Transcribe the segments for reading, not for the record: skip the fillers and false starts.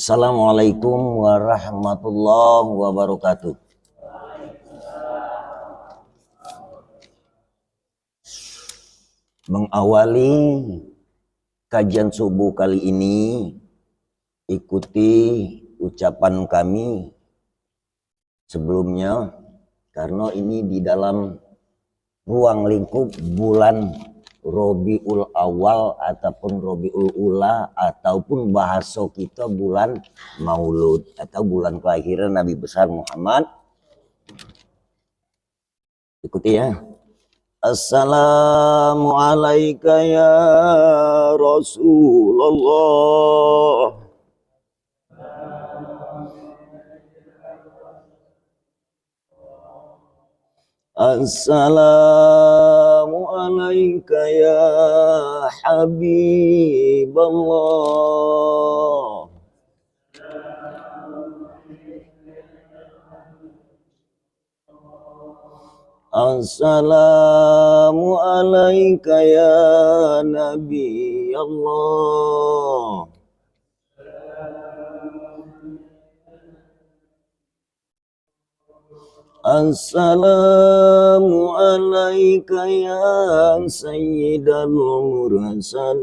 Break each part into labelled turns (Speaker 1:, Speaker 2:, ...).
Speaker 1: Assalamualaikum warahmatullahi wabarakatuh. Mengawali kajian subuh kali ini, ikuti ucapan kami sebelumnya, karena ini di dalam ruang lingkup bulan Rabiul Awal ataupun Rabiul Ula, ataupun bahasa kita bulan Maulud atau bulan kelahiran Nabi besar Muhammad. Ikuti ya. Assalamualaikum ya Rasulullah. Assalamualaikum ya Habiballah. Assalamualaikum ya Nabi Allah. Assalamualaikum ya Sayyidal Mursalin.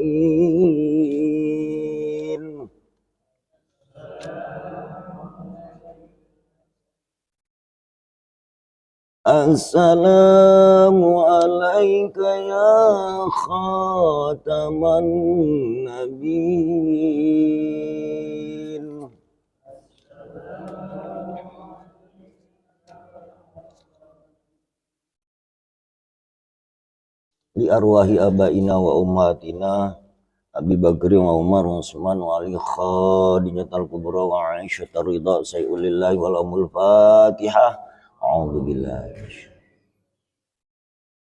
Speaker 1: Assalamualaikum ya Khataman Nabiyyin. Li arwahi abaina wa ummatina Abi Bakri wa Umar wa Utsman wa Ali Khadijatul Kubra wa Aisyah ridha sayyulillahi wal amul Fatihah. A'udzu billahi.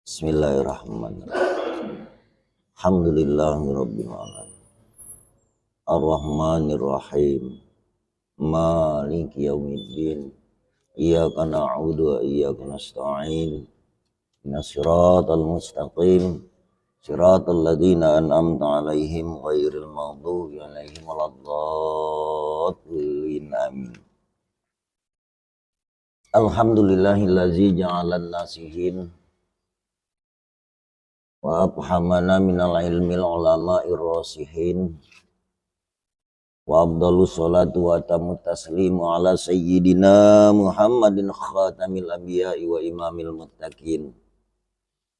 Speaker 1: Bismillahirrahmanirrahim. Alhamdulillahirabbil alamin. Arrahmanir rahim. Maliki yaumiddin. Iyyaka na'budu wa iyyaka nasta'in. Shiratal mustaqim. Shiratal ladzina an'amta 'alaihim ghairil maghdubi 'alaihim waladdallin. Amin. Alhamdulillahillazi ja'alan nasihin wa afhamana minal ilmil ulama'ir rasihin wa afdalus salatu wa tamu taslimu ala sayyidina Muhammadin khatamil anbiya'i wa imamil muttaqin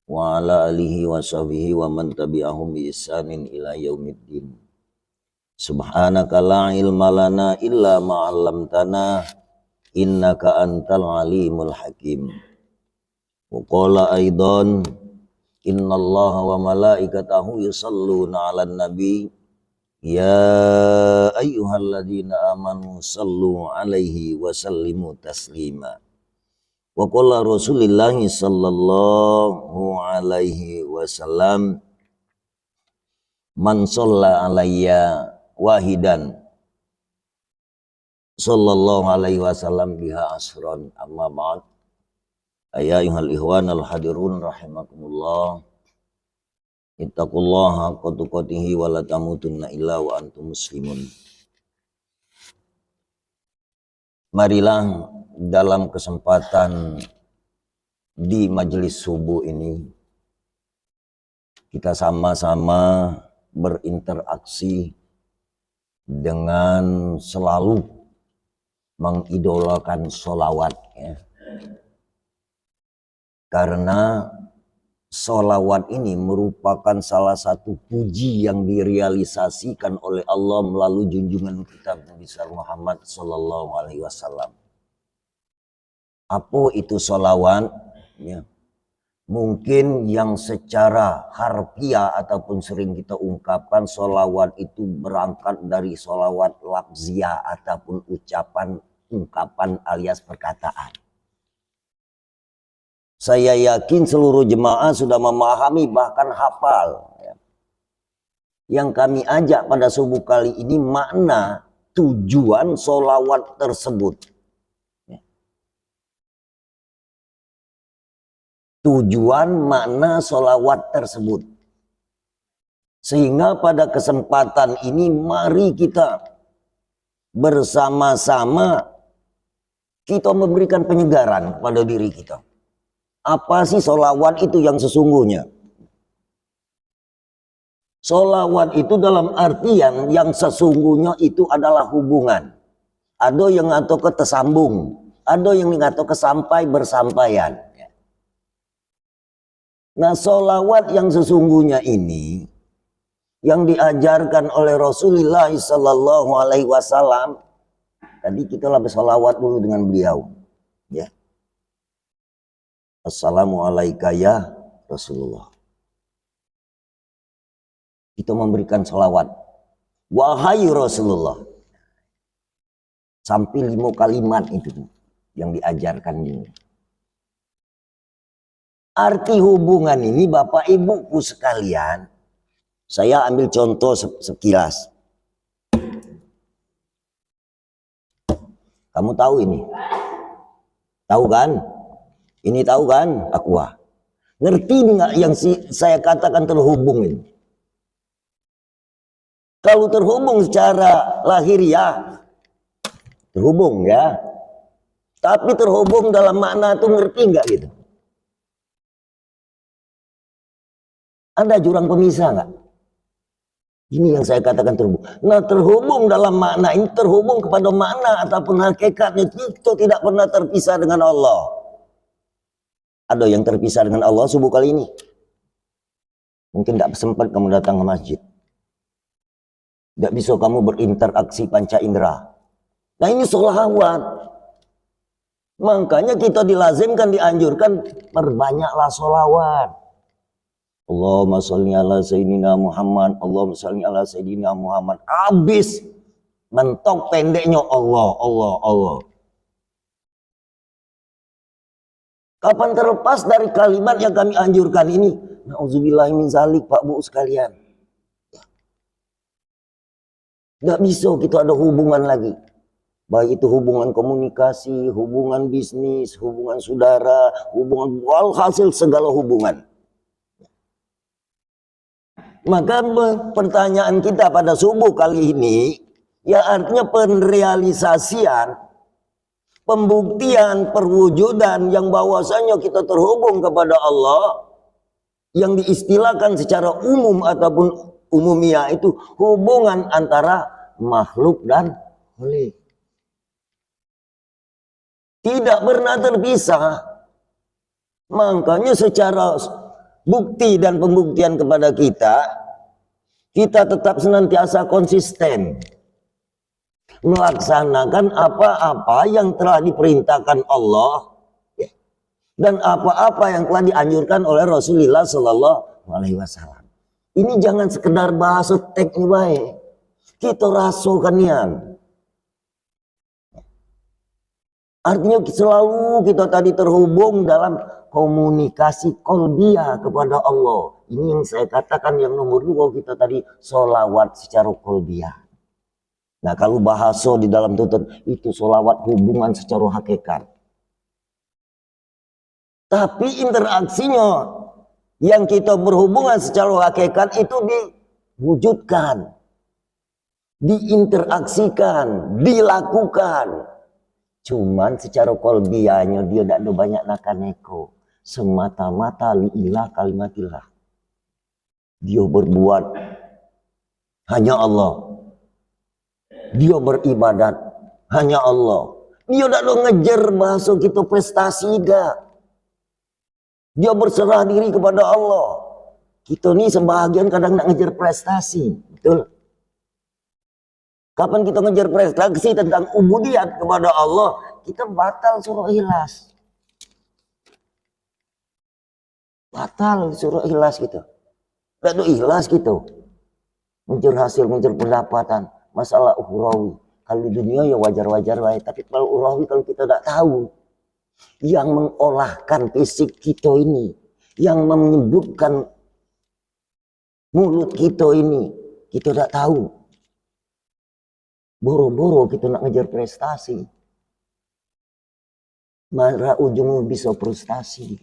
Speaker 1: wa ala alihi wa sahbihi wa man tabi'ahum bi ihsanin ila yaumiddin. Subhanaka la ilma lana illa ma 'allamtana innaka antal alimul hakim. Wa qala aidan innallaha wa malaikatahu yusalluna 'alan nabi ya ayyuhalladzina amanu sallu 'alaihi wa sallimu taslima. Wa qala Rasulullah sallallahu alaihi wasallam man shalla alayya wahidan sallallahu alaihi wasallam biha asron. Amma ba'd. Ya ayyuhal ikhwanal hadirun rahimakumullah. Ittaqullaha haqqa tuqatih wa la tamutunna illa wa antum muslimun. Marilah dalam kesempatan di majelis subuh ini kita sama-sama berinteraksi dengan selalu mengidolakan sholawat ya. Karena sholawat ini merupakan salah satu puji yang direalisasikan oleh Allah melalui junjungan kita Nabi Muhammad sallallahu alaihi wasallam. Apa itu sholawat? Ya. Mungkin yang secara harfiah ataupun sering kita ungkapkan, sholawat itu berangkat dari sholawat lafziyah ataupun ucapan, ungkapan alias perkataan. Saya yakin seluruh jemaah sudah memahami bahkan hafal. Ya. Yang kami ajak pada subuh kali ini makna tujuan sholawat tersebut. Tujuan makna sholawat tersebut. Sehingga pada kesempatan ini mari kita bersama-sama kita memberikan penyegaran kepada diri kita. Apa sih sholawat itu yang sesungguhnya? Sholawat itu dalam artian yang sesungguhnya itu adalah hubungan. Ada yang atau ketesambung, ada yang atau kesampai bersampaian. Nah, sholawat yang sesungguhnya ini yang diajarkan oleh Rasulullah Sallallahu Alaihi Wasallam. Tadi kita lah bersolawat dulu dengan beliau, ya. Assalamualaikum ya Rasulullah. Kita memberikan sholawat. Wahai Rasulullah. Sampai 5 kalimat itu yang diajarkan ini. Arti hubungan ini Bapak Ibuku sekalian, saya ambil contoh sekilas. Kamu tahu ini? Tahu kan? Ini tahu kan? Aqua. Ngerti nggak yang saya katakan terhubung ini? Kalau terhubung secara lahiriah, terhubung ya. Tapi terhubung dalam makna itu ngerti nggak gitu? Ada jurang pemisah nggak? Ini yang saya katakan terhubung. Nah, terhubung dalam makna ini, terhubung kepada makna ataupun hakikatnya, kita tidak pernah terpisah dengan Allah. Ada yang terpisah dengan Allah subuh kali ini? Mungkin tidak sempat kamu datang ke masjid. Tidak bisa kamu berinteraksi panca indera. Nah, ini sholawat. Makanya kita dilazimkan, dianjurkan, perbanyaklah sholawat. Allahumma sholli ala sayyidina Muhammad, Allahumma sholli ala sayyidina Muhammad. Habis mentok pendeknya Allah, Allah, Allah. Kapan terlepas dari kalimat yang kami anjurkan ini? Nauzubillahi min zalik, Pak Bu sekalian. Tidak bisa kita ada hubungan lagi. Baik itu hubungan komunikasi, hubungan bisnis, hubungan saudara, hubungan walhasil segala hubungan. Maka pertanyaan kita pada subuh kali ini, ya artinya penrealisasian, pembuktian, perwujudan yang bahwasanya kita terhubung kepada Allah, yang diistilahkan secara umum ataupun umumnya itu hubungan antara makhluk dan khalik. Tidak pernah terpisah. Makanya secara bukti dan pembuktian kepada kita tetap senantiasa konsisten melaksanakan apa-apa yang telah diperintahkan Allah dan apa-apa yang telah dianjurkan oleh Rasulullah Sallallahu Alaihi Wasallam. Ini jangan sekedar bahasa teknik baik, kita rasakan yan. Artinya selalu kita tadi terhubung dalam komunikasi kolbiyah kepada Allah. Ini yang saya katakan yang nomor 2, kita tadi sholawat secara kolbiyah. Nah, kalau bahasa di dalam tutur itu sholawat hubungan secara hakikat. Tapi interaksinya yang kita berhubungan secara hakikat itu diwujudkan, diinteraksikan, dilakukan. Cuman secara kolbiyahnya dia tidak ada banyak nakaneko. Semata-mata li'ilah kalimatillah. Dia berbuat hanya Allah. Dia beribadat hanya Allah. Dia tidak ada ngejar bahasa kita prestasi enggak. Dia berserah diri kepada Allah. Kita ni sebahagian kadang nak ngejar prestasi. Betul? Kapan kita ngejar prestasi tentang ubudiyat kepada Allah, kita batal surah Ikhlas. Batal surah Ikhlas kita. Tidak ada ikhlas gitu. Ngejar hasil, ngejar pendapatan. Masalah ukhrawi. Kalau di dunia ya wajar-wajar baik. Tapi kalau ukhrawi kalau kita tidak tahu. Yang mengolahkan fisik kita ini. Yang menyebutkan mulut kita ini. Kita tidak tahu. Boro-boro kita nak ngejar prestasi. Maka ujungnya bisa frustasi.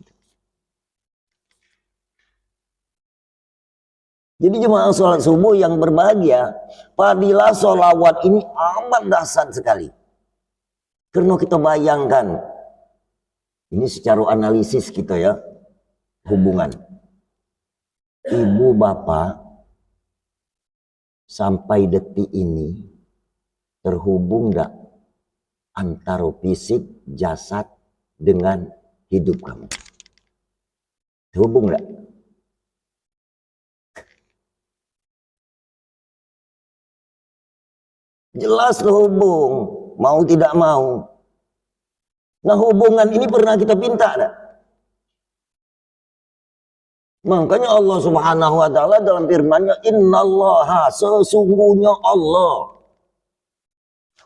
Speaker 1: Jadi jemaah sholat subuh yang berbahagia, fadilah sholawat ini amat dahsyat sekali. Karena kita bayangkan, ini secara analisis kita ya, hubungan. Ibu bapak sampai detik ini terhubung enggak antara fisik jasad dengan hidup kamu? Terhubung enggak? Jelas terhubung, mau tidak mau. Nah hubungan ini pernah kita pinta enggak? Makanya Allah Subhanahu wa taala dalam firman-Nya, innallaha, sesungguhnya Allah,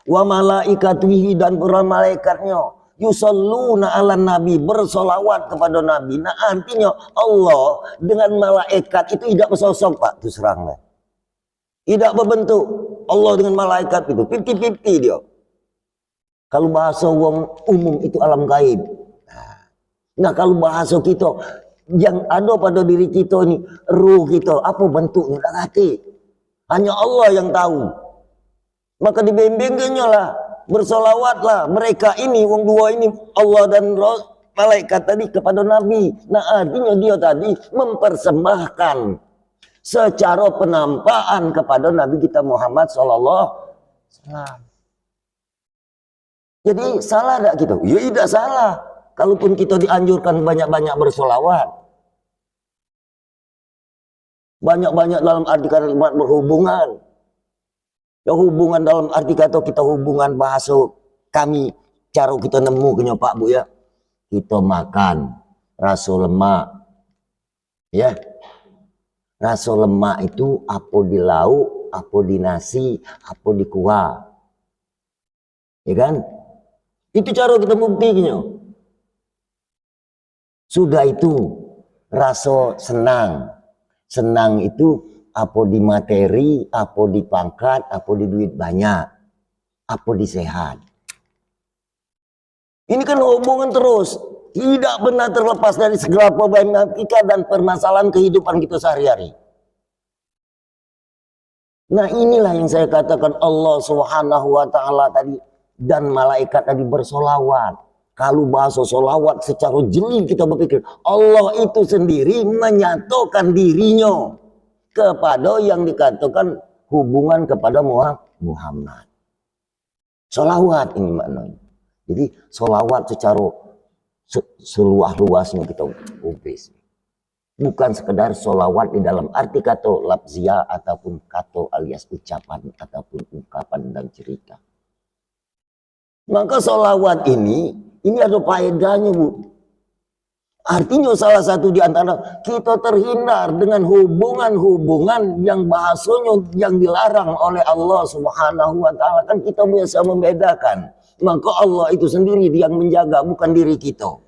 Speaker 1: wa malaikatihi, dan para malaikatnya, yusalluna ala nabi, bersolawat kepada nabi. Nah artinya Allah dengan malaikat itu tidak bersosok Pak, itu serangnya. Tidak berbentuk. Allah dengan malaikat itu 50-50 dia. Kalau bahasa umum itu alam gaib. Nah kalau bahasa kita yang ada pada diri kita ini, ruh kita, apa bentuknya, tak ngerti. Hanya Allah yang tahu. Maka dibimbingnya lah, bersolawatlah mereka ini, wong dua ini, Allah dan malaikat tadi kepada Nabi. Nah artinya dia tadi mempersembahkan secara penampaan kepada Nabi kita Muhammad Sallallahu Alaihi Wasallam. Jadi salah tidak gitu? Ya tidak salah. Kalaupun kita dianjurkan banyak-banyak bersolawat, banyak-banyak dalam arti kata berhubungan. Ya hubungan dalam arti kata kita hubungan bahasa kami, cara kita nemu kenya Pak Bu ya. Kita makan rasa lemak, ya. Rasa lemak itu apa di lauk, apa di nasi, apa di kuah, ya kan? Itu cara kita buktinya. Sudah itu rasa senang. Senang itu apa di materi, apa di pangkat, apa di duit banyak, apa di sehat. Ini kan hubungan terus. Tidak benar terlepas dari segala problematika dan permasalahan kehidupan kita sehari-hari. Nah inilah yang saya katakan Allah Subhanahu wa taala tadi dan malaikat tadi bersolawat. Kalau bahasa solawat secara jeli kita berpikir, Allah itu sendiri menyatukan dirinya kepada yang dikatakan hubungan kepada Muhammad. Solawat ini maknanya. Jadi solawat secara seluas-luasnya kita ubris. Bukan sekedar solawat di dalam arti kata lafziyah ataupun kata alias ucapan ataupun ungkapan dan cerita. Maka solawat ini ada faedahnya Bu. Artinya salah satu di antara kita terhindar dengan hubungan-hubungan yang bahasanya yang dilarang oleh Allah Subhanahu wa taala. Kan kita biasa membedakan. Maka Allah itu sendiri yang menjaga, bukan diri kita.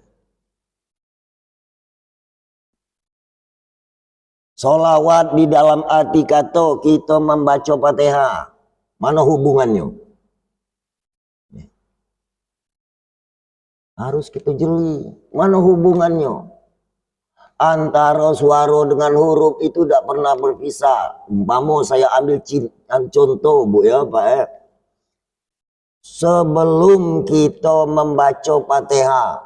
Speaker 1: Solawat di dalam arti kata kita membaca Fatihah. Mana hubungannya? Harus kita jeli. Mana hubungannya? Antara suara dengan huruf itu tidak pernah berpisah. Umpama saya ambil contoh Bu ya Pak ya. Sebelum kita membaca Fatihah,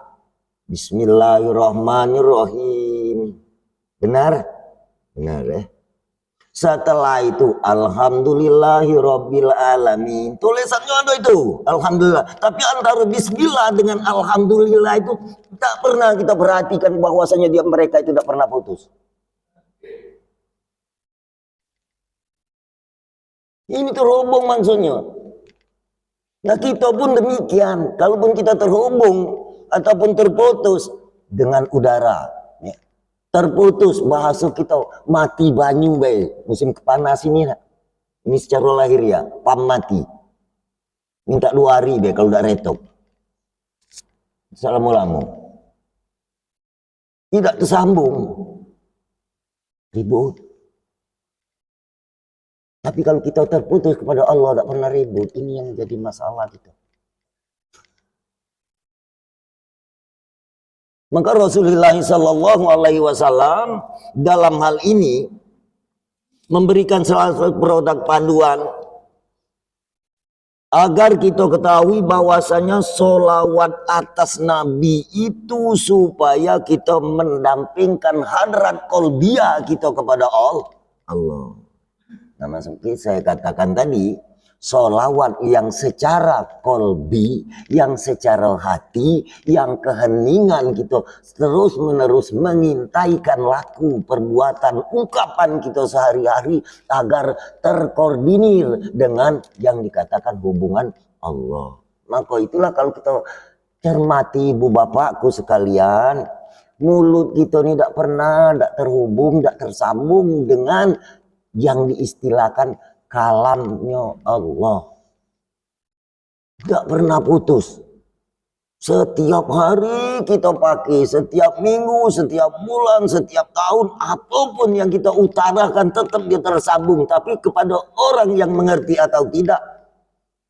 Speaker 1: Bismillahirrahmanirrahim. Benar? Benar ya. Setelah itu Alhamdulillahirabbil alamin. Tulisannya ada itu, alhamdulillah. Tapi antara bismillah dengan alhamdulillah itu tak pernah kita perhatikan bahwasanya mereka itu tidak pernah putus. Ini terhubung maksudnya. Nah kita pun demikian. Kalaupun kita terhubung ataupun terputus dengan udara, ya. Terputus bahasa kita mati banyu baik musim panas ini. Ini secara lahir ya, pam mati. Minta 2 hari deh kalau udah retop. Assalamualaikum. Tidak tersambung. Ribut. Tapi kalau kita terputus kepada Allah tidak pernah ribut, ini yang jadi masalah kita. Maka Rasulullah Sallallahu Alaihi Wasallam dalam hal ini memberikan salah satu produk panduan agar kita ketahui bahwasanya sholawat atas Nabi itu supaya kita mendampingkan hadrat qalbiyah kita kepada Allah. Nah, maksudnya saya katakan tadi, sholawat yang secara kolbi, yang secara hati, yang keheningan kita terus menerus mengintaikan laku, perbuatan, ungkapan kita sehari-hari agar terkoordinir dengan yang dikatakan hubungan Allah. Maka itulah kalau kita cermati ibu bapakku sekalian, mulut kita ini tidak pernah tidak terhubung, tidak tersambung dengan yang diistilahkan kalamnya Allah. Tidak pernah putus. Setiap hari kita pakai, setiap minggu, setiap bulan, setiap tahun, apapun yang kita utarakan tetap dia tersambung. Tapi kepada orang yang mengerti atau tidak,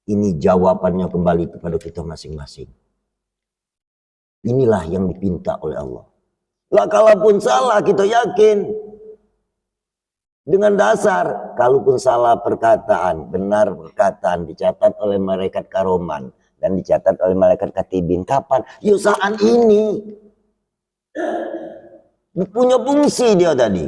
Speaker 1: ini jawabannya kembali kepada kita masing-masing. Inilah yang dipinta oleh Allah. Lah kalaupun salah kita yakin dengan dasar, kalaupun salah perkataan, benar perkataan dicatat oleh malaikat karoman dan dicatat oleh malaikat katibin. Kapan? Ya saat ini. Punya fungsi dia tadi.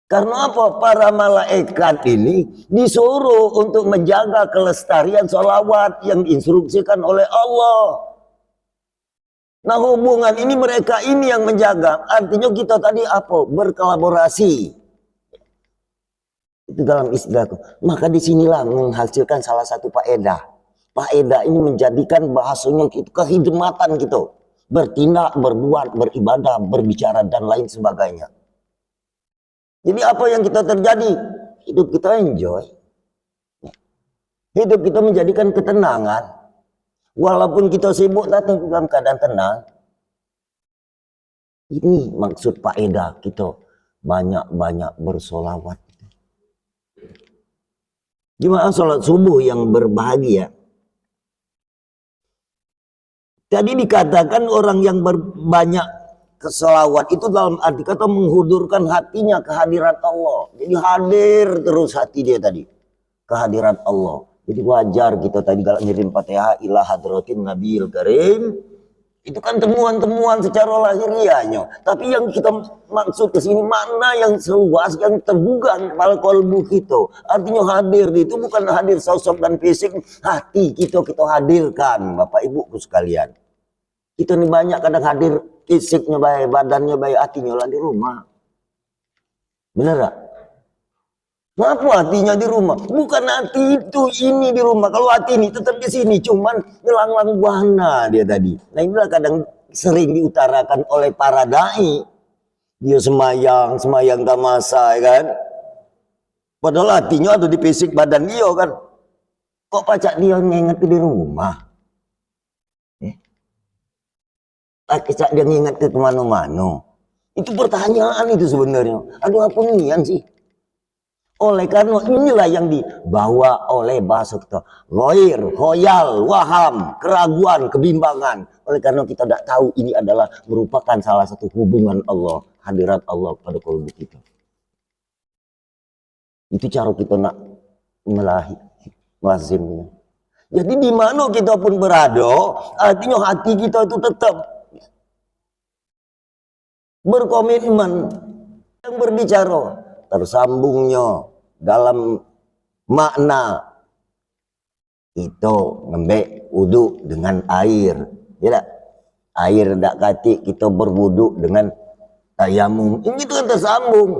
Speaker 1: Karena apa? Para malaikat ini disuruh untuk menjaga kelestarian sholawat yang diinstruksikan oleh Allah. Nah, hubungan ini mereka ini yang menjaga. Artinya kita tadi apa? Berkolaborasi. Itu dalam istilahku. Maka disinilah menghasilkan salah satu faedah. Faedah ini menjadikan bahasanya itu kehidmatan gitu. Bertindak, berbuat, beribadah, berbicara dan lain sebagainya. Jadi apa yang kita terjadi? Hidup kita enjoy. Hidup kita menjadikan ketenangan. Walaupun kita sibuk tapi dalam keadaan tenang. Ini maksud faedah kita banyak-banyak bersolawat. Jemaah sholat subuh yang berbahagia. Tadi dikatakan orang yang berbanyak kesolawat itu dalam arti kata menghudurkan hatinya kehadirat Allah. Jadi hadir terus hati dia tadi kehadirat Allah. Jadi wajar kita tadi kalau ngirim Fatihah ila hadratin Nabiyil Karim. Itu kan temuan-temuan secara lahiriahnya. Tapi yang kita maksud ke sini mana yang seluas, yang terbuka kepala kalbu kita. Artinya hadir itu bukan hadir sosok dan fisik, hati kita hadirkan, Bapak Ibuku sekalian. Kita ini banyak kadang hadir fisiknya baik, badannya baik, hatinya lah di rumah. Benar gak? Kenapa hatinya di rumah? Bukan hati itu ini di rumah. Kalau hati ini tetap di sini, cuman ngelang-lang buana dia tadi. Nah inilah kadang sering diutarakan oleh para dai. Dia semayang tamasa, ya kan? Padahal hatinya ada di fisik badan dia kan. Kok pacak dia nginget di rumah? Pacak dia nginget ke kemana-mana? Itu pertanyaan itu sebenarnya. Aduh apa nian sih? Oleh karena inilah yang dibawa oleh bahasa kita. Ghair, khoyal, waham, keraguan, kebimbangan. Oleh karena kita tidak tahu ini adalah merupakan salah satu hubungan Allah, hadirat Allah pada kalbu kita. Itu cara kita nak melahi wazimnya. Jadi di mana kita pun berada, artinya hati kita itu tetap berkomitmen yang berbicara tersambungnya dalam makna itu ngembek wudu dengan air, ya tak? Air tak kati kita berwudu dengan tayamum, ini itu kan tersambung.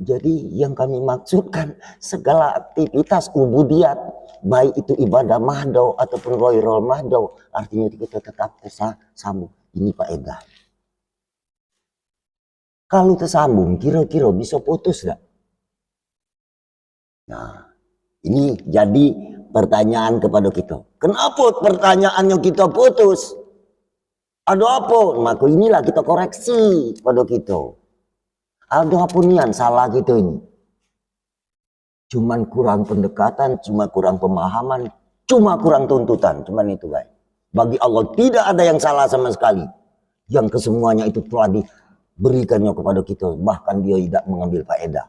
Speaker 1: Jadi yang kami maksudkan segala aktivitas ubudiyat, baik itu ibadah mahdo ataupun ghairul mahdo, artinya kita tetap tersambung. Ini faedah. Kalau tersambung, kira-kira bisa putus gak? Nah, ini jadi pertanyaan kepada kita. Kenapa pertanyaannya kita putus? Ada apa? Maka inilah kita koreksi pada kita. Ada apa nian salah kita ini? Cuman kurang pendekatan, cuma kurang pemahaman, cuma kurang tuntutan. Cuman itu guys. Bagi Allah tidak ada yang salah sama sekali. Yang kesemuanya itu telah berikannya kepada kita, bahkan dia tidak mengambil faedah.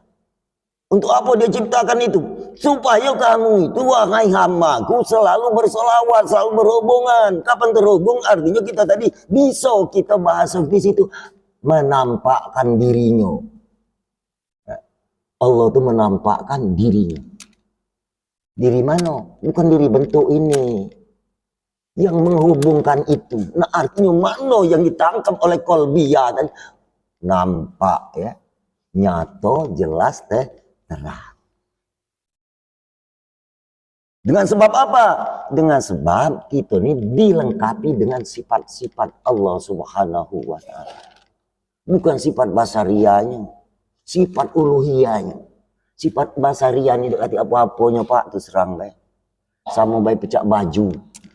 Speaker 1: Untuk apa dia ciptakan itu? Supaya kamu itu, wahai hamaku, selalu bersolawat, selalu berhubungan. Kapan terhubung? Artinya kita tadi bisa kita bahas di situ, menampakkan dirinya. Allah itu menampakkan dirinya. Diri mana? Bukan diri bentuk ini. Yang menghubungkan itu. Nah, artinya mana yang ditangkap oleh kolbiyah tadi? Nampak ya. Nyata, jelas, terang. Dengan sebab apa? Dengan sebab kita ini dilengkapi dengan sifat-sifat Allah Subhanahu wa ta'ala. Bukan sifat basarianya, sifat uluhiyahnya. Sifat basarianya dekati apa-apanya Pak, terus serang baik. Sama baik pecak baju,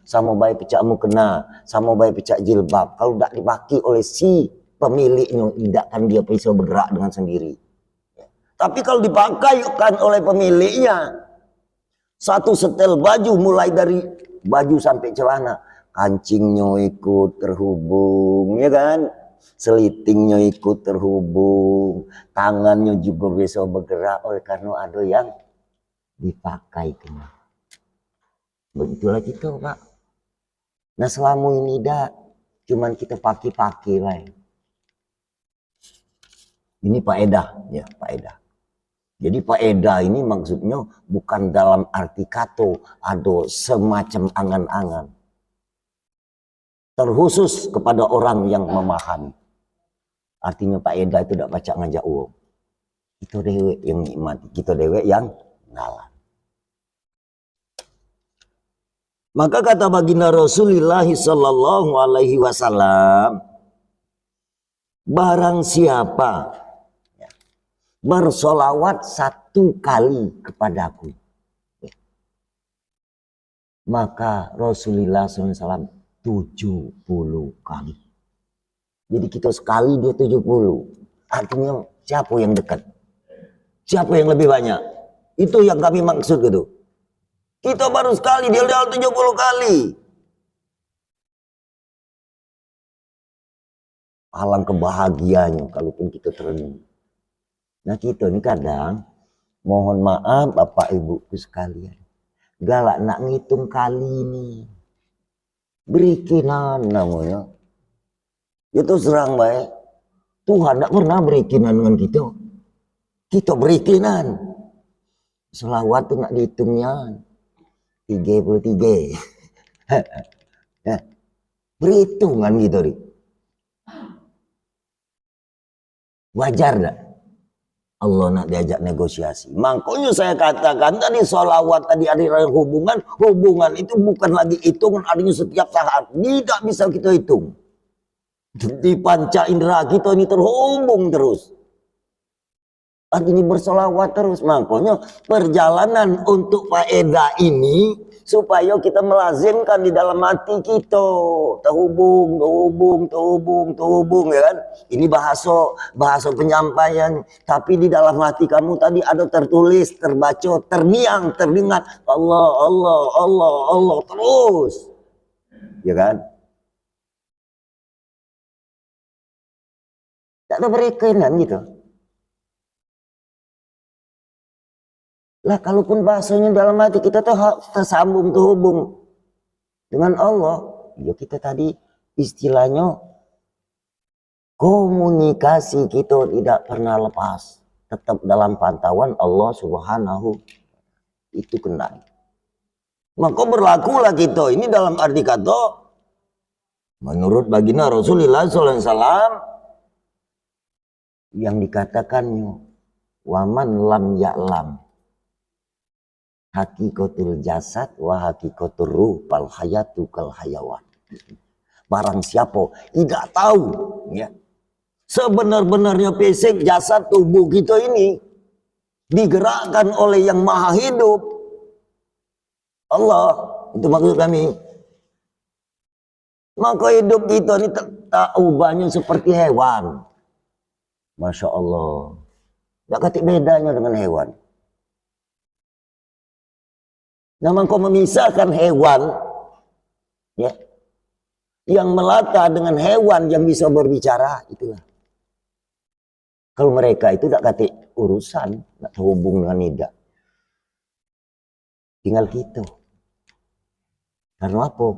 Speaker 1: sama baik pecak mukena, sama baik pecak jilbab. Kalau tidak dipakai oleh si pemiliknya, tidak akan dia bisa bergerak dengan sendiri. Tapi kalau dipakaikan oleh pemiliknya, satu setel baju mulai dari baju sampai celana, kancingnya ikut terhubung, ya kan? Selitingnya ikut terhubung, tangannya juga bisa bergerak oleh karena ada yang dipakai. Begitulah kita Pak. Nah selama ini tidak, cuman kita pakai-pakai lah. Ini faedah, ya faedah. Jadi faedah ini maksudnya bukan dalam arti kato, ada semacam angan-angan. Terkhusus kepada orang yang memahami. Artinya faedah itu tidak baca ngajak uang. Itu dewek yang nikmati, kita dewek yang ngalah. Maka kata baginda Rasulullah sallallahu alaihi wasallam, barang siapa bersolawat 1 kali kepadaku, maka Rasulullah SAW 70 kali. Jadi kita sekali dia 70. Artinya siapa yang dekat? Siapa yang lebih banyak? Itu yang kami maksud gitu. Kita baru sekali, dia udah 70 kali. Alang kebahagiaannya kalaupun kita terenung. Nah kita ini kadang, mohon maaf Bapak Ibuku sekalian, galak nak ngitung kali ini. Berikinan namanya. Itu serang baik. Tuhan tidak pernah berikinan dengan kita. Kita berikinan. Selawat itu nak dihitungnya 33. Berhitungan gitu. Wajar tak? Allah nak diajak negosiasi. Makanya saya katakan tadi solawat tadi ada hubungan. Hubungan itu bukan lagi hitungan adanya setiap saat. Tidak bisa kita hitung. Di panca indera kita ini terhubung terus. Artinya bersolawat terus. Makanya perjalanan untuk faedah ini supaya kita melazimkan di dalam hati kita. Terhubung ya kan. Ini bahasa penyampaian. Tapi di dalam hati kamu tadi ada tertulis, terbaca, terniang, teringat. Allah, Allah, Allah, Allah terus. Ya kan. Tak ada berikinan gitu. Lah kalaupun bahasanya dalam hati kita tuh tersambung, terhubung dengan Allah, ya kita tadi istilahnya komunikasi kita tidak pernah lepas, tetap dalam pantauan Allah Subhanahu itu kendali. Maka berlakulah kita ini dalam arti kata menurut baginda Rasulullah SAW yang dikatakannya waman lam ya'lam hakikatul jasad wa hakikatul ruh fal hayatu kal hayawan. Barang siapa tidak tahu ya sebenar-benarnya fisik jasad tubuh kita ini digerakkan oleh yang maha hidup Allah, itu maksud kami. Maka hidup kita ini tak ubahnya seperti hewan. Masya Allah, tak ketik bedanya dengan hewan. Namun kau memisahkan hewan ya, yang melata dengan hewan yang bisa berbicara, itulah. Kalau mereka itu tidak kata urusan, tidak terhubung dengan tidak. Tinggal kita. Karena apa?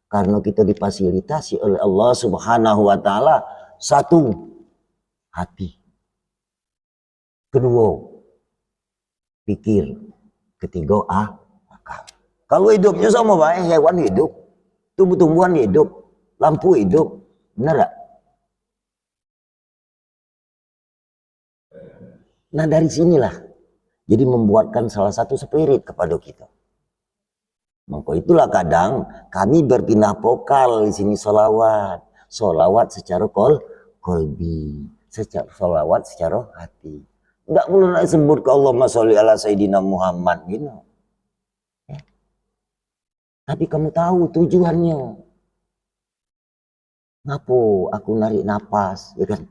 Speaker 1: Karena kita difasilitasi oleh Allah Subhanahu wa Ta'ala satu hati, kedua pikir, ketiga akal. Kalau hidupnya sama baik, hewan hidup, tumbuh-tumbuhan hidup, lampu hidup, benar tak? Nah dari sinilah jadi membuatkan salah satu spirit kepada kita. Maka itulah kadang kami berpindah vokal di sini solawat secara kolbi, solawat secara hati. Enggak perlu nak sebut ke Allahumma sholli ala Sayyidina Muhammad gitu. Ya. Tapi kamu tahu tujuannya. Ngapo aku narik napas, ya kan?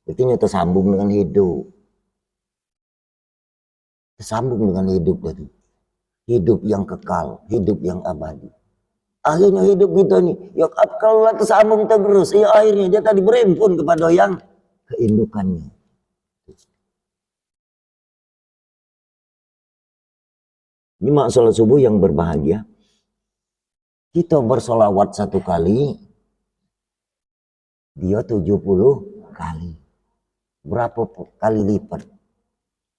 Speaker 1: Artinya tersambung dengan hidup. Tersambung dengan hidup tadi. Hidup yang kekal, hidup yang abadi. Akhirnya hidup kita nih, ya kalau tersambung terus, ya akhirnya dia tadi berhimpun kepada yang keindukannya. Ini mak sholat subuh yang berbahagia. Kita bersolawat 1 kali, dia 70 kali. Berapa kali lipat?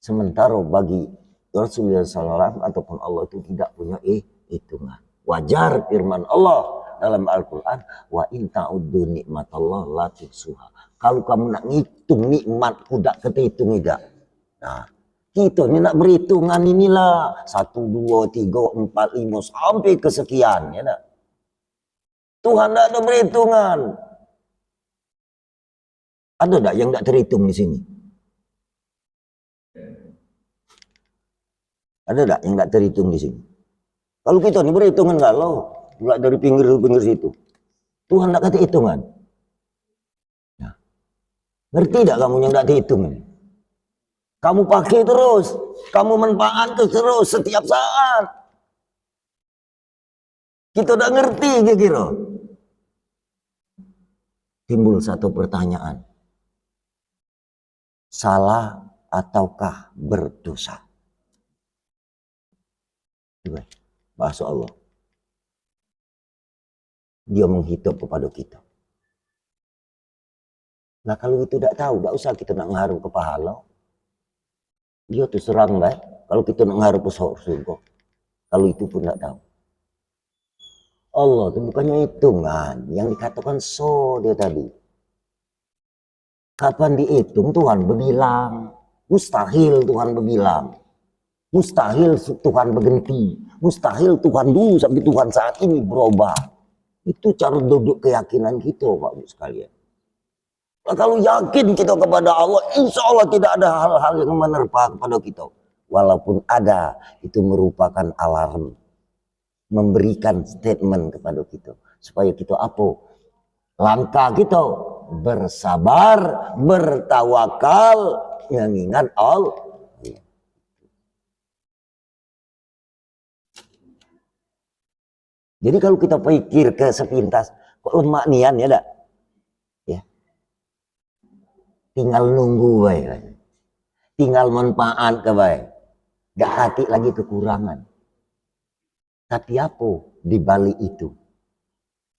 Speaker 1: Sementara bagi Rasulullah SAW ataupun Allah itu tidak punya hitungan. Wajar firman Allah dalam Al-Quran, wa in ta'uddu nikmatallah la tuhsuha. Kalau kamu nak ngitung nikmatku tak kehitung tidak. Nah, kita ni nak berhitungan inilah 1, 2, 3, 4, 5 sampai kesekian ya tak? Tuhan tak ada berhitungan. Ada tak yang tak terhitung di sini? Ada tak yang tak terhitung di sini? Kalau kita ni berhitungan kalau mulai dari pinggir situ, Tuhan tak kata hitungan. Nah, ngerti tak kamu yang tak terhitung ini? Kamu pakai terus, kamu manfaatkan terus setiap saat. Kita tak ngerti kira-kira. Timbul satu pertanyaan. Salah ataukah berdosa? Bahasa Allah. Dia menghidup kepada kita. Nah kalau itu tidak tahu, tidak usah kita nak ngaruh ke pahala. Dia tuh serang baik. Kalau kita nak ngaruh ke surga. Kalau itu pun tidak tahu. Allah itu bukannya hitungan. Yang dikatakan dia tadi. Kapan dihitung Tuhan berbilang. Mustahil Tuhan berbilang. Mustahil Tuhan berhenti. Mustahil Tuhan dulu sampai Tuhan saat ini berubah. Itu cara duduk keyakinan kita Pak Bu sekalian. Nah, kalau yakin kita kepada Allah, insya Allah tidak ada hal-hal yang menerpa kepada kita. Walaupun ada, itu merupakan alarm. Memberikan statement kepada kita. Supaya kita apa? Langkah kita bersabar, bertawakal, mengingat Allah. Jadi kalau kita pikir ke sepintas, kok lemak nian ya dak? Ya. Tinggal nunggu baik. Tinggal manfaat ke baik. Gak hati lagi kekurangan. Tapi apa di balik itu?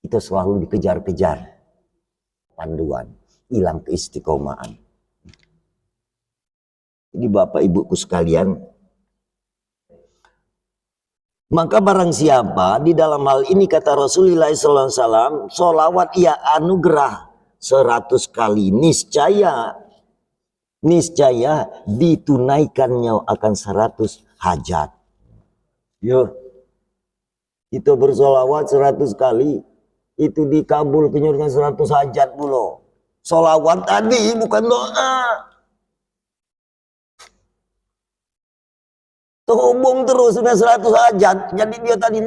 Speaker 1: Kita selalu dikejar-kejar. Panduan, hilang keistiqomahan. Jadi Bapak Ibuku sekalian, maka barang siapa di dalam hal ini kata Rasulullah SAW, solawat ia anugerah 100 kali, niscaya ditunaikannya akan 100 hajat. Yo, kita bersolawat 100 kali, itu dikabul kenyurnya 100 hajat pula. Solawat tadi bukan doa. Terhubung terus dengan 100 hajat. Jadi dia tadi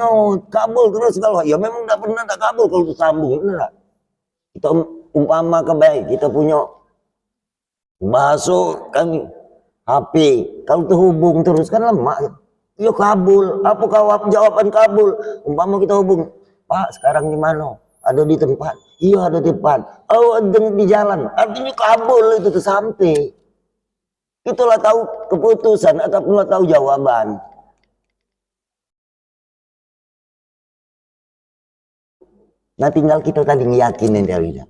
Speaker 1: kabul terus kalau ya memang tidak pernah tak kabul kalau sambung, benar. Kita umpama kebaik, kita punya masuk kami HP, kalau terhubung terus kan lemah. Ya kabul, apa jawaban kabul? Umpama kita hubung, Pak sekarang di mana? Ada di tempat. Iya ada di tempat. Oh ada di jalan. Artinya kabul itu sampai. Itulah tahu keputusan ataupun tahu jawaban. Nah tinggal kita tadi ngeyakinin dari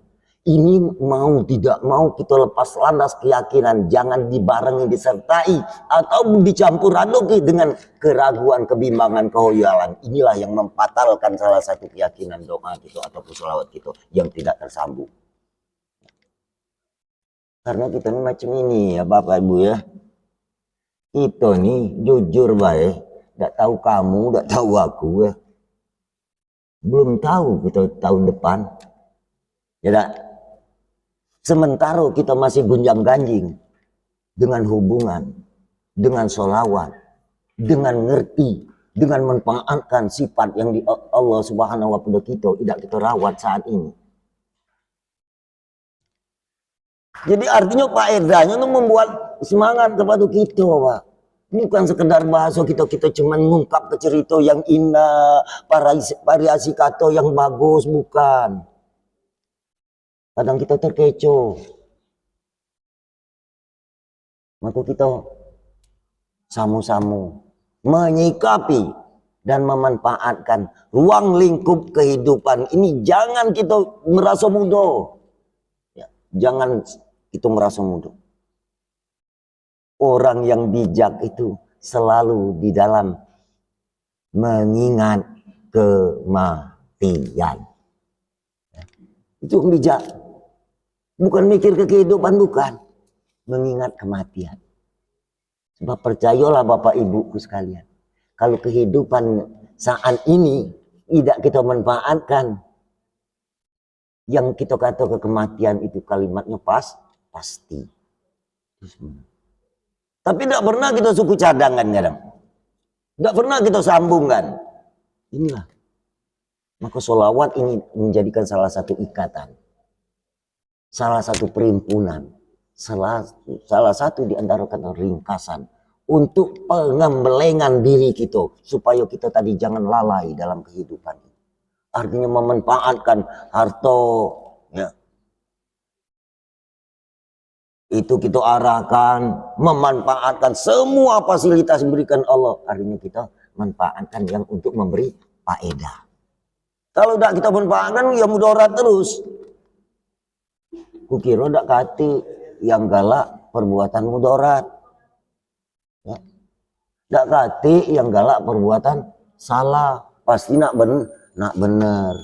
Speaker 1: ini mau tidak mau kita lepas landas keyakinan, jangan dibarengi disertai atau dicampur aduki dengan keraguan, kebimbangan, kehoyalan. Inilah yang membatalkan salah satu keyakinan doa kita ataupun sholawat kita yang tidak tersambung. Karena kita ini macam ini ya Bapak Ibu ya. Kita nih jujur baik, tidak tahu kamu, tidak tahu aku ya. Belum tahu kita tahun depan. Ya tak? Sementara kita masih gunjang-ganjing dengan hubungan, dengan sholawat, dengan ngerti, dengan memanfaatkan sifat yang di Allah Subhanahu wa Ta'ala kita tidak kita rawat saat ini. Jadi artinya faedahnya itu membuat semangat kepada kita, Pak. Bukan sekedar bahasa kita cuma mengungkap ke cerita yang indah, variasi kata yang bagus, bukan. Kadang kita terkecoh. Maka kita sama-sama menyikapi dan memanfaatkan ruang lingkup kehidupan ini. Jangan kita merasa mudah. Ya, jangan kita merasa mudah. Orang yang bijak itu selalu di dalam mengingat kematian. Itu yang bijak. Bukan mikir ke kehidupan, bukan. Mengingat kematian. Sebab percayalah Bapak Ibuku sekalian. Kalau kehidupan saat ini tidak kita manfaatkan. Yang kita kata ke kematian itu kalimatnya pasti. Tapi tidak pernah kita suku cadangan kadang. Tidak pernah kita sambungkan. Inilah. Maka sholawat ini menjadikan salah satu ikatan. Salah satu perhimpunan, salah satu di antara kata ringkasan untuk pengembelengan diri kita supaya kita tadi jangan lalai dalam kehidupan. Artinya memanfaatkan harta, ya. Itu kita arahkan, memanfaatkan semua fasilitas diberikan Allah. Artinya kita manfaatkan yang untuk memberi faedah. Kalau tidak kita manfaatkan, ya mudarat terus. Kukira dak kati yang galak perbuatan mudarat. Ya. Dak kati yang galak perbuatan salah. Pasti nak bener.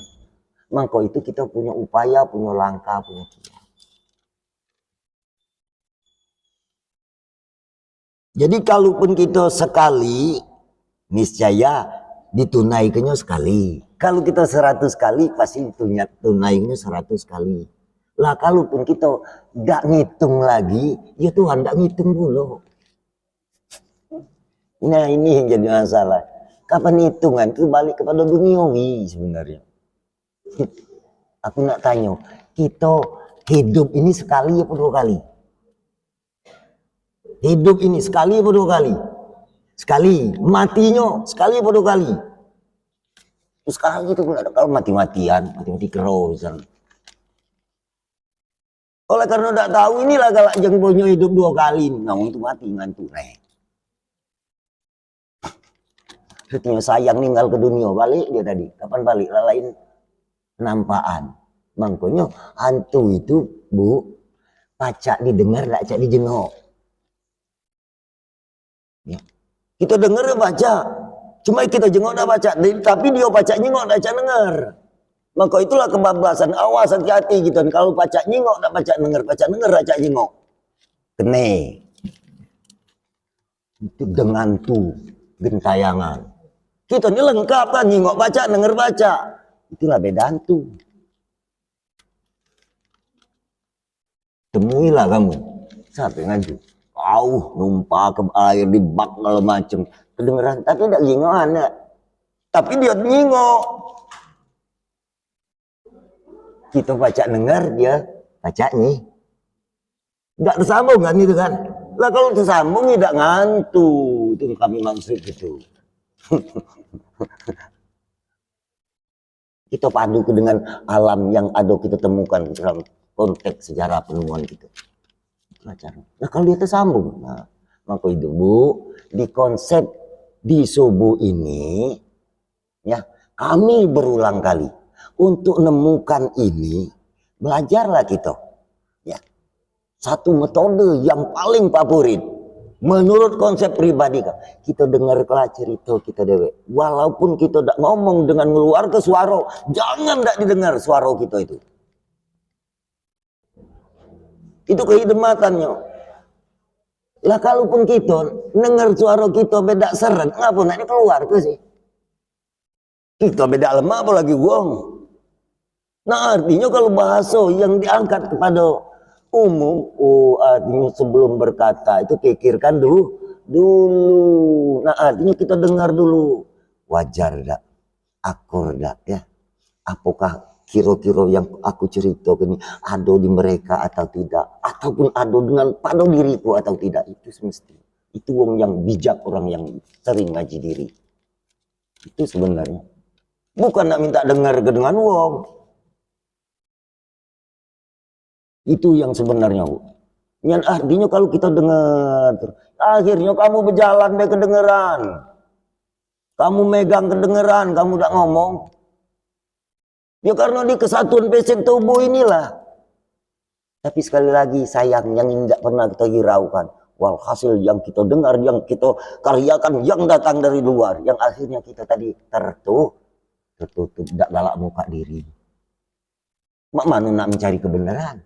Speaker 1: Maka itu kita punya upaya, punya langkah, punya cara. Jadi kalaupun kita sekali, niscaya ditunaikannya sekali. Kalau kita 100 kali, pasti tunainya 100 kali. Lah kalaupun kita gak ngitung lagi, ya Tuhan gak ngitung dulu. Nah ini yang jadi masalah. Kapan hitungan itu balik kepada duniawi sebenarnya. Aku nak tanya, kita hidup ini sekali apa 2 kali? Hidup ini sekali apa 2 kali? Sekali. Matinya sekali apa 2 kali? Terus sekarang itu kalau mati-matian kero misalnya. Oleh karena tidak tahu inilah galak yang punya hidup 2 kali. Nah itu mati ngantuk. Artinya sayang ninggal ke dunia. Balik dia tadi. Kapan balik? Lain nampaan. Makanya hantu itu Bu. Pacak didengar, tak cak dijengok. Ya. Kita dengar dia baca. Cuma kita jengok tak baca. Tapi dia baca jengok tak cak dengar. Maka itulah kebablasan. Awas hati-hati gitu. Kalau baca nyingok tak baca denger baca nyingok. Kene. Itu dengan tu gentayangan. Kita ini lengkap kan nyingok baca denger baca. Itulah bedantu. Temuilah kamu. Sampai ngantuk. Numpah ke air di bak kalau macam. Kedengeran tapi tidak nyingok anak. Tapi dia nyingok. Kita baca dengar dia baca nih. Enggak tersambung kan itu kan. Lah kalau tersambung tidak ngantuk. Itu kami maksud gitu. Kita padu dengan alam yang ada kita temukan dalam konteks sejarah penemuan kita. Pacaran. Nah kalau dia tersambung, nah maka itu Bu, di konsep di subuh ini, ya kami berulang kali untuk menemukan ini, belajarlah kita, ya satu metode yang paling favorit menurut konsep pribadi kita dengar kelah cerita kita dewe, walaupun kita tidak ngomong dengan ngeluar ke suara, jangan tidak didengar suara kita itu kehidmatannya. Lah kalaupun kita dengar suara kita beda seret, ngapa nak keluar ke sih? Kita beda lemah apalagi wong. Nah artinya kalau bahasa yang diangkat kepada umum, artinya sebelum berkata itu pikirkan dulu. Nah artinya kita dengar dulu, wajar dak, akur dak ya. Apakah kira-kira yang aku ceritakan ini ada di mereka atau tidak, ataupun ada dengan pada diriku atau tidak, itu semestinya. Itu wong yang bijak, orang yang sering ngaji diri. Itu sebenarnya. Bukan nak minta dengar dengan wong. Itu yang sebenarnya. Yang artinya kalau kita dengar, akhirnya kamu berjalan deh kedengeran. Kamu megang kedengeran, kamu tidak ngomong. Ya karena di kesatuan fisik tubuh inilah. Tapi sekali lagi sayang yang tidak pernah kita hiraukan. Walhasil yang kita dengar, yang kita karyakan, yang datang dari luar. Yang akhirnya kita tadi tertutup, tidak galak muka diri. Mak mana nak mencari kebenaran.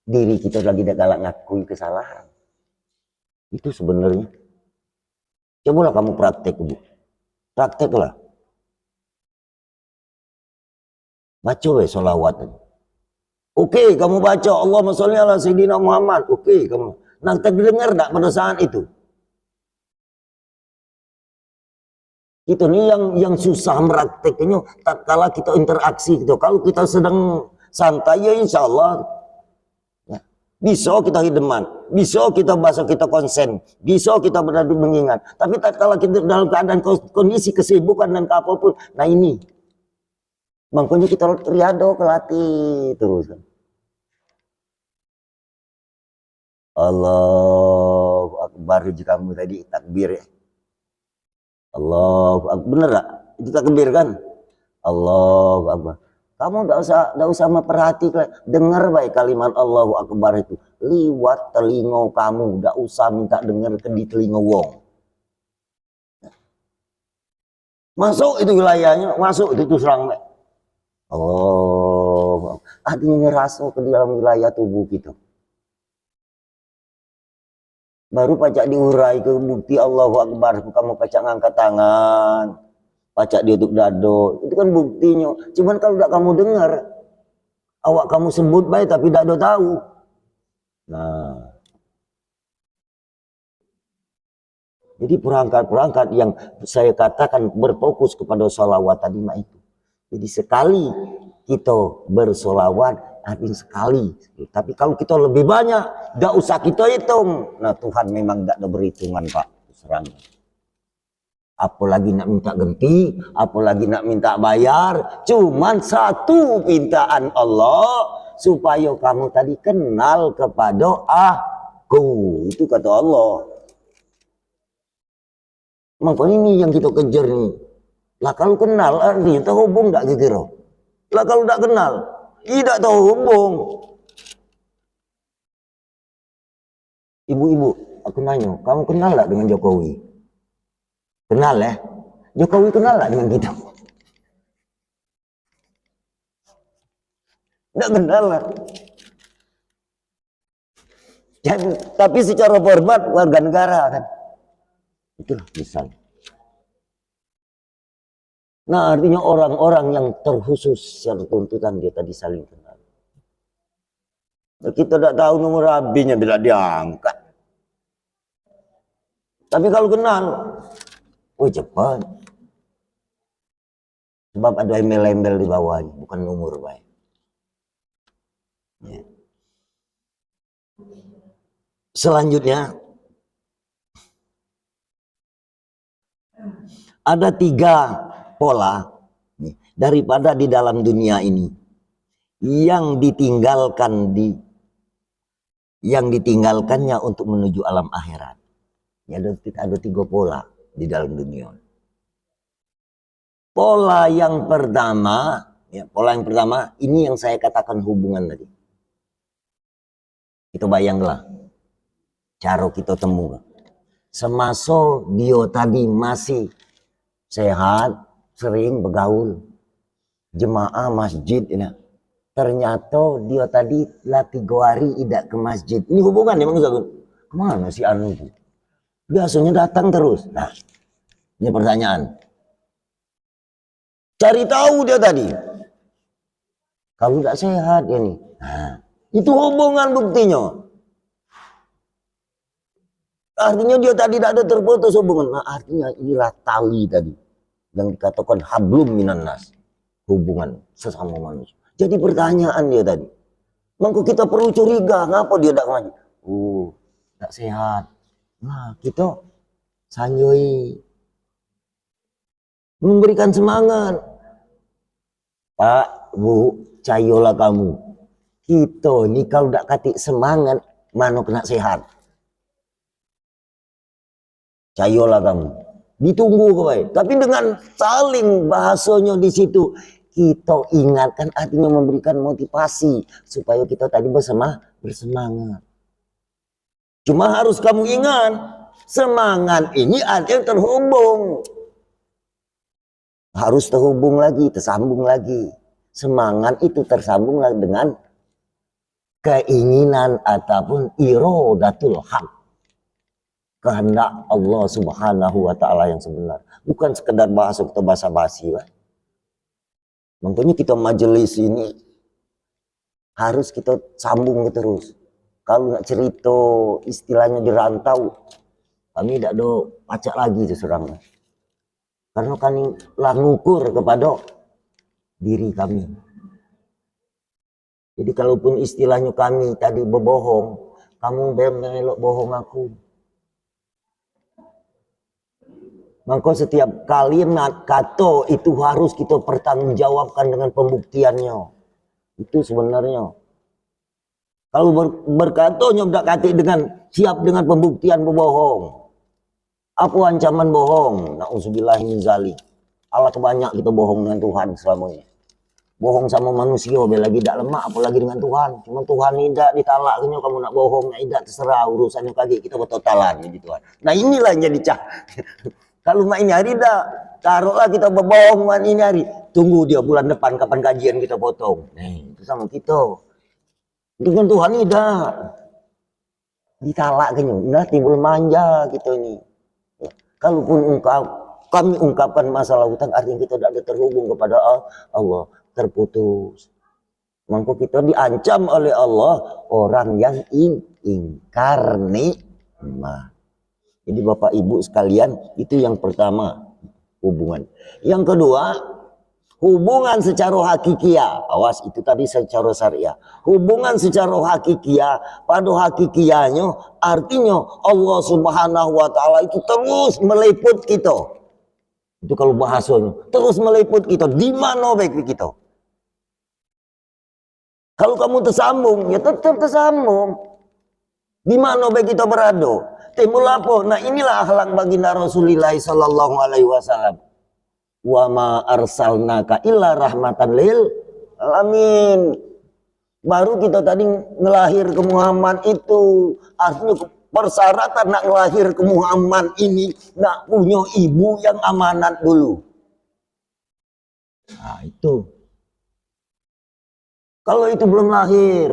Speaker 1: Diri kita lagi tidak galak ngakui kesalahan. Itu sebenarnya. Cobalah kamu praktek, Bu. Prakteklah. Baca sholawat. Oke, kamu baca Allahumma sholli ala sayyidina Muhammad. Oke, kamu. Nah, terdengar tak pada saat itu? Itu nih yang susah merakteknya tatkala kita interaksi gitu. Kalau kita sedang santai ya insya Allah ya, bisa kita hideman, bisa kita bahasa kita konsen, bisa kita berada mengingat. Tapi tatkala kita dalam keadaan kondisi kesibukan dan apapun, nah ini makanya kita riado kelatih terus kan. Allahu Akbar jika kamu tadi takbir ya. Allahu Akbar, bener gak? Itu takbir kan? Allahu Akbar. Kamu tidak usah memperhatikan, dengar baik kalimat Allahu Akbar itu liwat telinga kamu, tidak usah minta dengar ke di telinga wong. Masuk itu wilayahnya, masuk itu serang baik. Allah, artinya ngerasa ke dalam wilayah tubuh kita. Baru pacak diurai ke bukti Allahu Akbar, kamu pacak ngangkat tangan, pacak diutuk dado, itu kan buktinya. Cuman kalau tidak kamu dengar, awak kamu sebut baik tapi tidak ada tahu. Nah, jadi perangkat-perangkat yang saya katakan berfokus kepada sholawat tadi mah itu. Jadi sekali kita bersolawat, artinya sekali. Tapi kalau kita lebih banyak, tidak usah kita hitung. Nah Tuhan memang tidak ada berhitungan Pak. Serang. Apalagi nak minta ganti, apalagi nak minta bayar. Cuman satu pintaan Allah, supaya kamu tadi kenal kepada aku. Itu kata Allah. Makanya ini yang kita kejar nih. Lah kalau kenal artinya terhubung tak kira. Lah kalau tak kenal, tidak terhubung. Ibu-ibu, aku nanya, kamu kenal tak dengan Jokowi? Kenal ya? Jokowi kenal tak dengan kita? Tidak kenal lah. Jadi, tapi secara format warga negara kan. Itulah misalnya. Nah artinya orang-orang yang terkhusus yang tuntutan dia tadi saling kenal. Kita tidak tahu nomor abinya bila diangkat. Tapi kalau kenal, oh cepat. Sebab ada embel-embel di bawahnya, bukan nomor baik. Ya. Selanjutnya ada 3 pola daripada di dalam dunia ini yang ditinggalkan yang ditinggalkannya untuk menuju alam akhirat. Ya, ada 3 pola di dalam dunia. Pola yang pertama, ini yang saya katakan hubungan tadi. Kita bayanglah, cara kita temu. Semasa dia tadi masih sehat, sering bergaul, jemaah masjid ini. Ternyata dia tadi lah 3 hari tidak ke masjid. Ini hubungan memang Ustaz. Kemana si Anu itu? Biasanya datang terus. Nah, ini pertanyaan. Cari tahu dia tadi. Kalau tidak sehat ya nih. Nah, itu hubungan buktinya. Artinya dia tadi tidak ada terputus hubungan. Nah, artinya inilah tali tadi. Yang dikatakan hablum minan nas. Hubungan sesama manusia. Jadi pertanyaan dia tadi. Maka kita perlu curiga. Ngapa dia tidak maju? Tidak sehat. Nah, kita sanjoi. Memberikan semangat. Pak, Bu, cayolah kamu. Kita ini kalau tidak katik semangat, mana kena sehat. Cayolah kamu. Ditunggu kebay. Tapi dengan saling bahasanya di situ, kita ingatkan, artinya memberikan motivasi supaya kita tadi bersemangat. Cuma harus kamu ingat, semangat ini artinya terhubung. Harus terhubung lagi, tersambung lagi. Semangat itu tersambung lagi dengan keinginan ataupun irodatul haq. Kehendak Allah subhanahu wa ta'ala yang sebenar. Bukan sekedar bahasa kita basa-basi. Makanya kita majelis ini harus kita sambung terus. Kalau nak cerita istilahnya di rantau, kami tidak ada pacak lagi seseorang. Karena kami lah ngukur kepada diri kami. Jadi kalaupun istilahnya kami tadi berbohong, kamu belok bohong aku. Maka setiap kalimat kata itu harus kita pertanggungjawabkan dengan pembuktiannya. Itu sebenarnya. Kalau berkatanya tidak kati dengan siap dengan pembuktian berbohong. Apa ancaman bohong? Na'udzubillah min zalik. Allah kebanyak kita bohong dengan Tuhan selama ini. Bohong sama manusia, lagi tidak lemah, apalagi dengan Tuhan. Cuma Tuhan tidak ditalaknya, kamu nak bohong, tidak terserah urusannya kaki kita bertotalan jadi Tuhan. Nah inilah yang jadi cah. Kalau mak ini hari dah, taruhlah kita berbohong mak ini hari. Tunggu dia bulan depan kapan kajian kita potong. Itu sama kita. Dengan Tuhan tidak. Ditalaknya, nah timbul manja kita ini. Kalaupun kami ungkapkan masalah hutang, artinya kita tidak ada terhubung kepada Allah, terputus. Maka kita diancam oleh Allah, orang yang ingkar nikmat. Jadi Bapak Ibu sekalian, itu yang pertama, hubungan. Yang kedua, hubungan secara hakikiah. Awas, itu tadi secara syariah. Hubungan secara hakikiah, pada hakikiahnya artinya Allah subhanahu wa ta'ala itu terus meliput kita. Itu kalau bahasanya, terus meliput kita. Di mana baik kita? Kalau kamu tersambung, ya tetap tersambung. Di mana baik kita berada? Timbul apa? Nah inilah akhlak baginda Rasulullah sallallahu alaihi wasallam. Wa ma arsalnaka illa rahmatan lil alamin. Baru kita tadi ngelahir ke Muhammad itu artinya persyaratan nak ngelahir ke Muhammad ini nak punya ibu yang amanat dulu. Nah itu. Kalau itu belum lahir,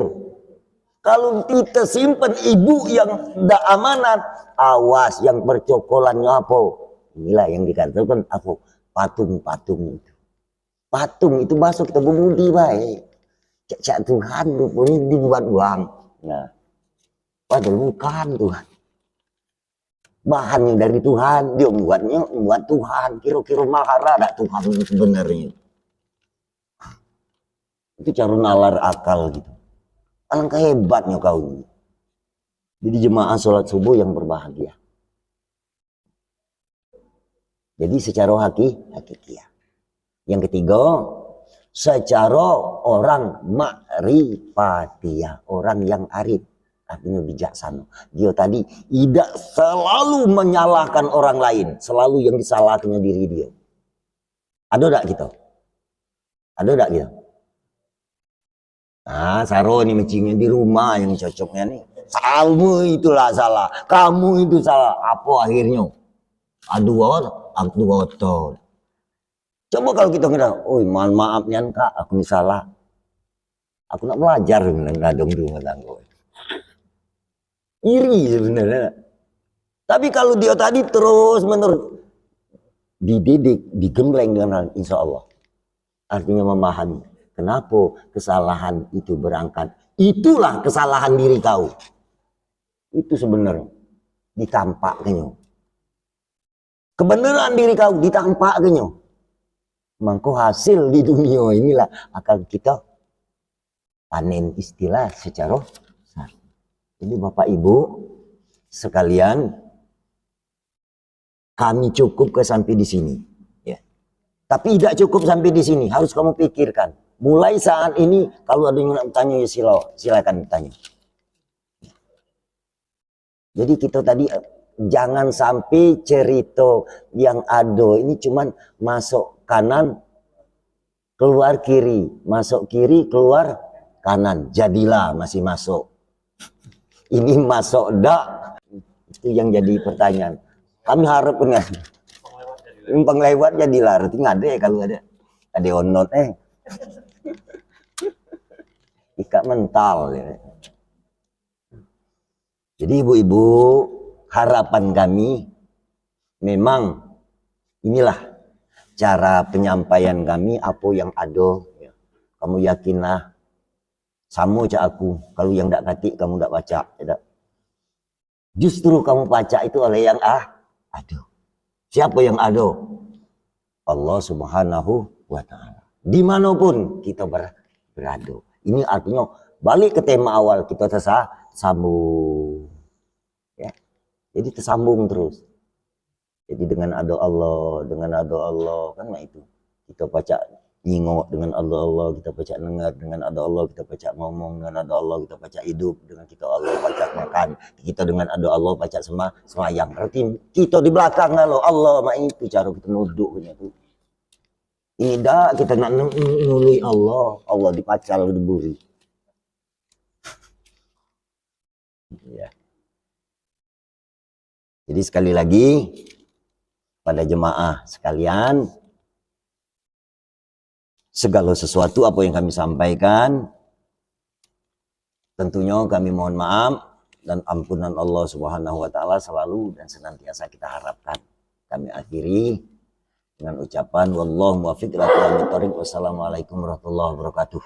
Speaker 1: kalau kita simpan ibu yang tidak amanat, awas yang percokolannya apa? Inilah yang dikatakan apa? Patung-patung itu. Patung itu bahasa kita bumudi baik. Cak Tuhan rupanya dibuat uang. Nah, padahal bukan Tuhan. Bahannya dari Tuhan, dia buat Tuhan. Kira-kira mahara ada Tuhan sebenarnya. Itu cara nalar akal gitu. Alangkah hebatnya kau ini. Jadi jemaah sholat subuh yang berbahagia. Jadi secara hakikiah. Yang ketiga, secara orang ma'rifatiyah, orang yang arif. artinya bijaksana. Dia tadi tidak selalu menyalahkan orang lain, selalu yang disalahkannya diri dia. Ada enggak gitu? Ada enggak gitu? Nah, Saro ini mencingnya di rumah yang cocoknya nih. Kamu itulah salah, kamu itu salah. Apa akhirnya? Adu otot. Coba kalau kita ngomong, oh mohon maaf Nyan Kak, aku salah. Aku nak belajar ngadong di rumah tangga. Iri sebenarnya. Tapi kalau dia tadi terus menerus dididik, digembleng dengan insya Allah. Artinya memahami kenapa kesalahan itu berangkat. Itulah kesalahan diri kau. Itu sebenarnya ditampaknya. Kebenaran diri kau ditampaknya. Maka hasil di dunia inilah akan kita panen istilah secara sah. Jadi Bapak Ibu sekalian, kami cukup ke sampai di sini. Ya. Tapi tidak cukup sampai di sini, harus kamu pikirkan. Mulai saat ini kalau ada yang nak bertanya ya silakan bertanya. Jadi kita tadi jangan sampai cerita yang ada ini cuman masuk kanan keluar kiri, masuk kiri keluar kanan, jadilah masih masuk. Ini masuk dak, itu yang jadi pertanyaan. Kami harap dengan numpang lewat jadilah, arti nggak ada ya kalau ada onot ikat mental ya. Jadi ibu-ibu, harapan kami memang inilah cara penyampaian kami apa yang ada. Kamu yakinlah sama cak aku, kalau yang tak katik kamu tak baca. Tidak. Justru kamu baca itu oleh yang ada. Siapa yang ada? Allah Subhanahu wa Ta'ala. Dimanapun kita berada. Ini artinya balik ke tema awal kita tersambung. Ya. Jadi tersambung terus. Jadi dengan ada Allah kan itu kita baca nyingok dengan Allah, kita baca dengar dengan ada Allah, kita baca ngomong dengan ada Allah, kita baca hidup dengan kita Allah, baca makan kita dengan ada Allah, baca semayang. Berarti kita di belakang Allah itu cara kita nuduknya tuh. Ini dah kita nak nului Allah dipacal diburi. Ya. Jadi sekali lagi pada jemaah sekalian, segala sesuatu apa yang kami sampaikan tentunya kami mohon maaf dan ampunan Allah Subhanahu wa Ta'ala selalu dan senantiasa kita harapkan. Kami akhiri dengan ucapan wallahu muwaffiq ila aqwamit thoriq. Wassalamualaikum warahmatullahi wabarakatuh.